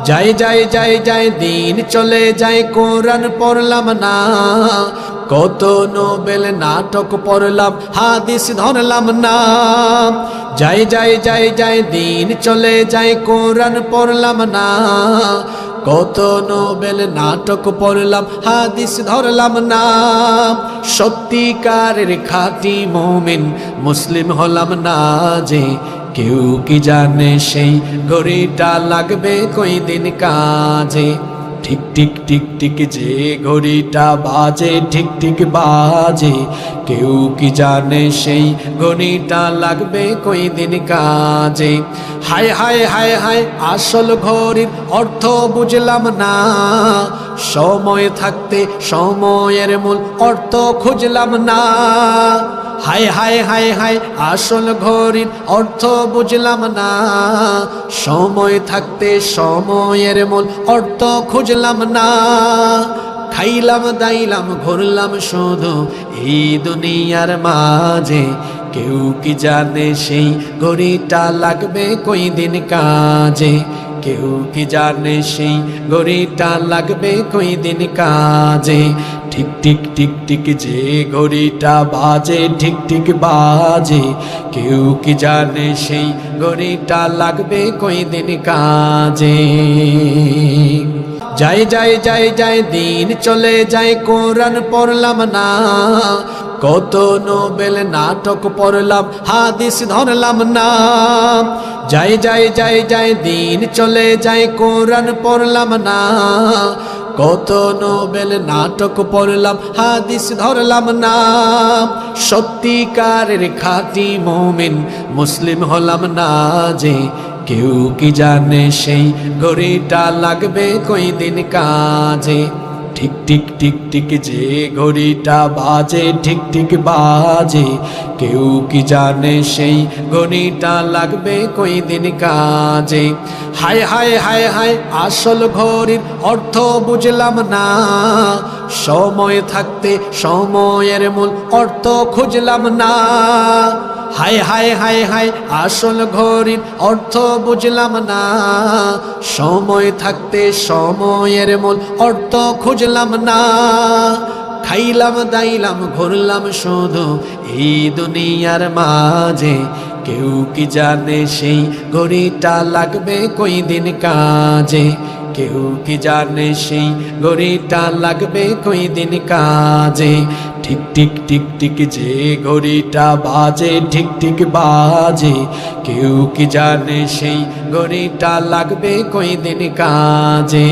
যাই যাই যাই যাই দিন চলে যায় কোরআন পড়লাম না, কত নোবেল নাটক পড়লাম হাদিস ধরলাম না। যাই যাই যাই যাই দিন চলে যায় কোরআন পড়লাম না, কত নোবেল নাটক পড়লাম হাদিস ধরলাম না। সত্যিকারের খাঁটি মুমিন মুসলিম হলাম না যে, কেউ কি জানে সেই ঘড়িটা লাগবে কই দিন কাজে। ঠিক টিক টিক টিক যে ঘড়িটা বাজে ঠিক ঠিক বাজে, কেউ কি জানে সেই ঘড়িটা লাগবে কই দিন কাজে। হায় হায় হায় হায় আসল ঘড়ির অর্থ বুঝলাম না, সময় থাকতে সময়ের মূল অর্থ খুঁজলাম না। হায় হায় হায় হায় আসল ঘড়ির অর্থ বুঝলাম না, সময় থাকতে সময়ের মূল অর্থ খুঁজলাম না। খাইলাম দাইলাম ঘুরলাম শুধু এই দুনিয়ার মাঝে, কেউ কি জানে সেই ঘড়িটা লাগবে কই দিন কাজে। কেউ কি জানে সেই ঘড়িটা লাগবে কই দিন কাজে। ঠিক টিক টিক টিক যে ঘড়িটা বাজে ঠিক ঠিক বাজে, কেউ কি জানে সেই ঘড়িটা লাগবে কই দিন কাজে। যাই যাই যাই যাই দিন চলে যায় কোরআন পড়লাম না, কত নোবেল নাটক পড়লাম হাদিস ধরলাম না। যাই যাই যাই যাই দিন চলে যায় কোরআন পড়লাম না, কত নোবেল নাটক পড়লাম হাদিস ধরলাম না। সত্যিকারের খাঁটি মুমিন মুসলিম হলাম না যে, কেউ কি জানে সেই ঘড়িটা লাগবে কই দিন কাজে। ঠিক টিক টিক টিক যে ঘড়িটা বাজে ঠিক ঠিক বাজে, কেউ কি জানে সেই ঘড়িটা লাগবে কই দিন কাজে। হায় হায় হায় হায় আসল ঘড়ির অর্থ বুঝলাম না, সময় থাকতে সময়ের মূল অর্থ খুঁজলাম না। হায় হায় হায় হায় আসল ঘড়ির অর্থ বুঝলাম না, সময় থাকতে সময়ের মূল অর্থ খুঁজলাম না। খাইলাম দাইলাম ঘুরলাম শুধু এই দুনিয়ার মাঝে, কেউ কি জানে সেই ঘড়িটা লাগবে কই দিন কাজে। কেউ কি জানে সেই ঘড়িটা লাগবে কই দিন কাজে। ঠিক টিক টিক টিক যে ঘড়িটা বাজে ঠিক ঠিক বাজে, কেউ কি জানে সেই ঘড়িটা লাগবে কই দিন কাজে।